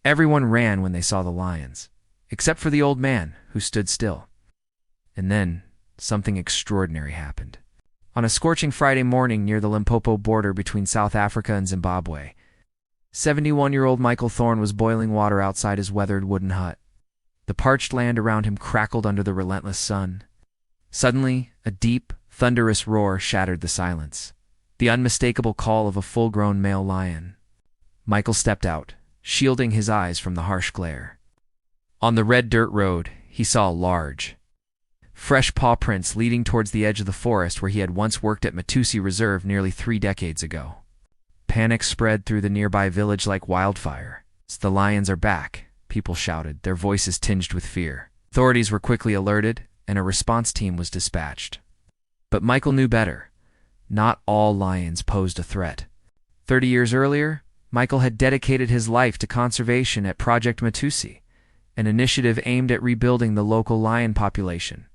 Everyone ran when they saw the lions, except for the old man, who stood still. And then, something extraordinary happened. On a scorching Friday morning near the Limpopo border between South Africa and Zimbabwe, 71-year-old Michael Thorne was boiling water outside his weathered wooden hut. The parched land around him crackled under the relentless sun. Suddenly, a deep, thunderous roar shattered the silence, the unmistakable call of a full-grown male lion. Michael stepped out, shielding his eyes from the harsh glare. On the red dirt road, he saw large, fresh paw prints leading towards the edge of the forest where he had once worked at Matusi Reserve nearly 3 decades ago. Panic spread through the nearby village like wildfire. "The lions are back," people shouted, their voices tinged with fear. Authorities were quickly alerted, and a response team was dispatched. But Michael knew better. Not all lions posed a threat. 30 years earlier, Michael had dedicated his life to conservation at Project Matusi, an initiative aimed at rebuilding the local lion population.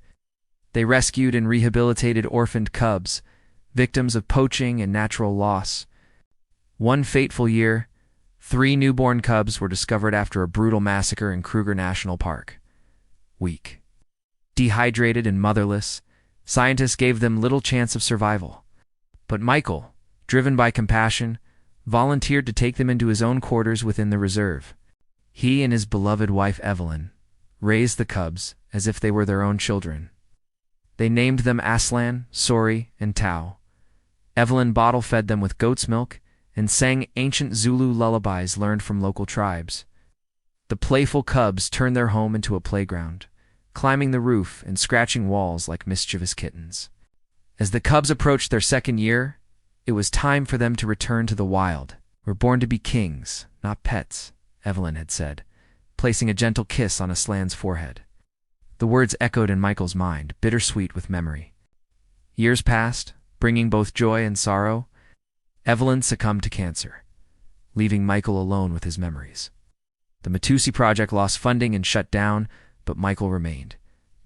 They rescued and rehabilitated orphaned cubs, victims of poaching and natural loss. One fateful year, 3 newborn cubs were discovered after a brutal massacre in Kruger National Park. Weak, dehydrated, and motherless, scientists gave them little chance of survival. But Michael, driven by compassion, volunteered to take them into his own quarters within the reserve. He and his beloved wife Evelyn raised the cubs as if they were their own children. They named them Aslan, Sori, and Tau. Evelyn bottle-fed them with goat's milk and sang ancient Zulu lullabies learned from local tribes. The playful cubs turned their home into a playground, climbing the roof and scratching walls like mischievous kittens. As the cubs approached their 2nd year, it was time for them to return to the wild. "We're born to be kings, not pets," Evelyn had said, placing a gentle kiss on Aslan's forehead. The words echoed in Michael's mind, bittersweet with memory. Years passed, bringing both joy and sorrow. Evelyn succumbed to cancer, leaving Michael alone with his memories. The Matusi Project lost funding and shut down, but Michael remained,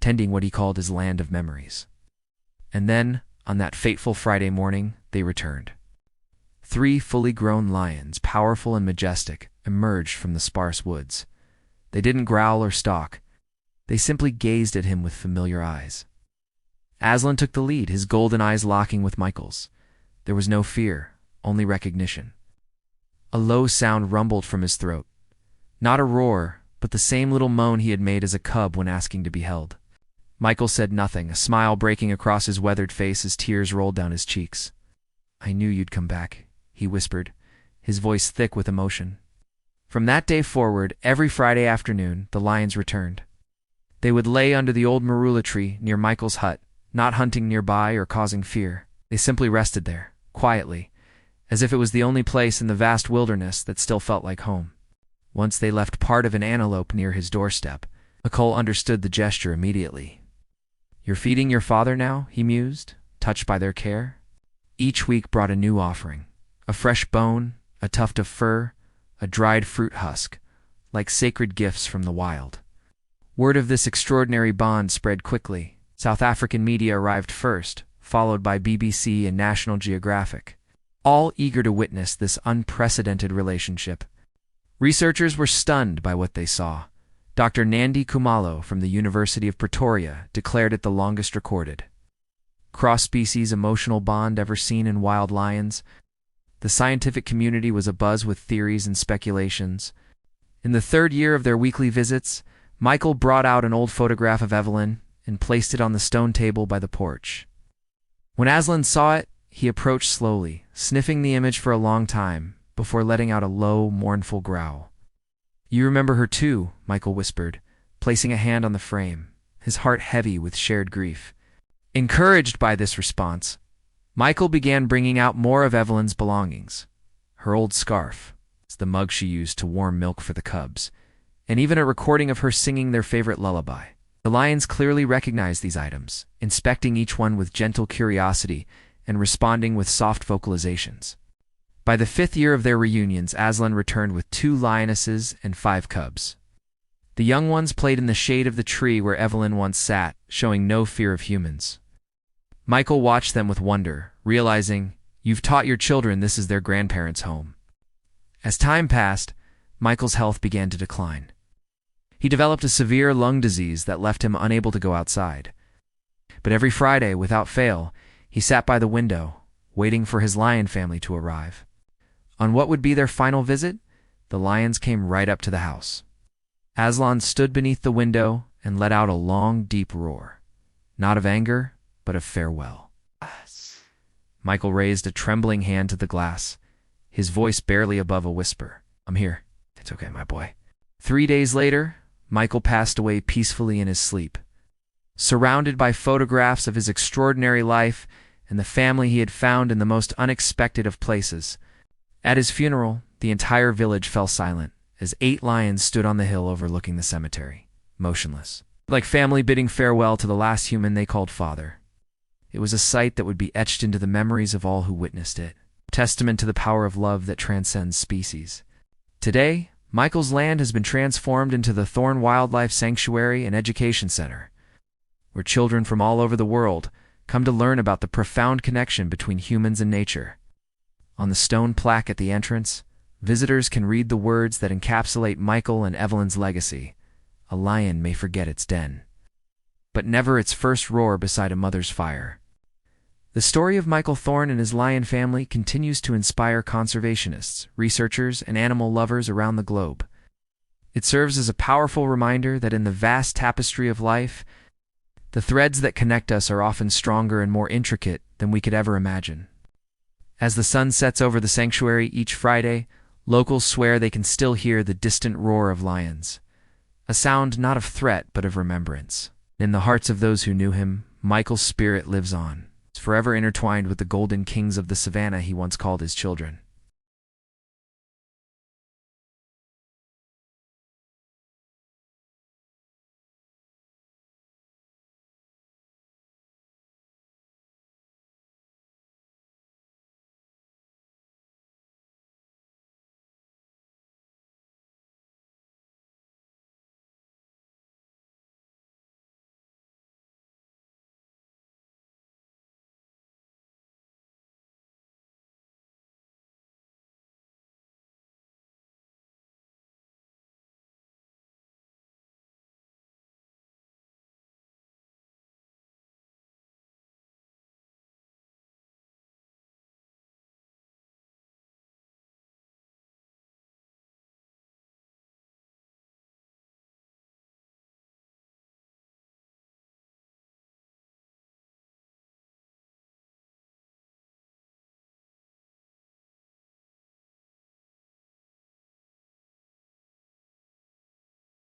tending what he called his land of memories. And then, on that fateful Friday morning, they returned. 3 fully grown lions, powerful and majestic, emerged from the sparse woods. They didn't growl or stalk. They simply gazed at him with familiar eyes. Aslan took the lead, his golden eyes locking with Michael's. There was no fear, only recognition. A low sound rumbled from his throat. Not a roar, but the same little moan he had made as a cub when asking to be held. Michael said nothing, a smile breaking across his weathered face as tears rolled down his cheeks. "I knew you'd come back," he whispered, his voice thick with emotion. From that day forward, every Friday afternoon, the lions returned. They would lay under the old marula tree near Michael's hut, not hunting nearby or causing fear. They simply rested there, quietly, as if it was the only place in the vast wilderness that still felt like home. Once they left part of an antelope near his doorstep. Michael understood the gesture immediately. "You're feeding your father now?" he mused, touched by their care. Each week brought a new offering, a fresh bone, a tuft of fur, a dried fruit husk, like sacred gifts from the wild. Word of this extraordinary bond spread quickly. South African media arrived first, followed by BBC and National Geographic, all eager to witness this unprecedented relationship. Researchers were stunned by what they saw. Dr. Nandi Kumalo from the University of Pretoria declared it the longest recorded. Cross-species emotional bond ever seen in wild lions. The scientific community was abuzz with theories and speculations. In the 3rd year of their weekly visits, Michael brought out an old photograph of Evelyn and placed it on the stone table by the porch. When Aslan saw it, he approached slowly, sniffing the image for a long time, before letting out a low, mournful growl. "You remember her too," Michael whispered, placing a hand on the frame, his heart heavy with shared grief. Encouraged by this response, Michael began bringing out more of Evelyn's belongings. Her old scarf, the mug she used to warm milk for the cubs, and even a recording of her singing their favorite lullaby. The lions clearly recognized these items, inspecting each one with gentle curiosity and responding with soft vocalizations. By the 5th year of their reunions, Aslan returned with 2 lionesses and 5 cubs. The young ones played in the shade of the tree where Evelyn once sat, showing no fear of humans. Michael watched them with wonder, realizing, "You've taught your children this is their grandparents' home." As time passed, Michael's health began to decline. He developed a severe lung disease that left him unable to go outside. But every Friday, without fail, he sat by the window, waiting for his lion family to arrive. On what would be their final visit, the lions came right up to the house. Aslan stood beneath the window and let out a long, deep roar, not of anger, but of farewell. Michael raised a trembling hand to the glass, his voice barely above a whisper. "I'm here. It's okay, my boy." 3 days later, Michael passed away peacefully in his sleep, surrounded by photographs of his extraordinary life and the family he had found in the most unexpected of places. At his funeral, the entire village fell silent as 8 lions stood on the hill overlooking the cemetery, motionless, like family bidding farewell to the last human they called father. It was a sight that would be etched into the memories of all who witnessed it, a testament to the power of love that transcends species. Today, Michael's land has been transformed into the Thorn Wildlife Sanctuary and Education Center, where children from all over the world come to learn about the profound connection between humans and nature. On the stone plaque at the entrance, visitors can read the words that encapsulate Michael and Evelyn's legacy. "A lion may forget its den, but never its first roar beside a mother's fire." The story of Michael Thorne and his lion family continues to inspire conservationists, researchers, and animal lovers around the globe. It serves as a powerful reminder that in the vast tapestry of life, the threads that connect us are often stronger and more intricate than we could ever imagine. As the sun sets over the sanctuary each Friday, locals swear they can still hear the distant roar of lions, a sound not of threat but of remembrance. In the hearts of those who knew him, Michael's spirit lives on, forever intertwined with the golden kings of the savannah he once called his children.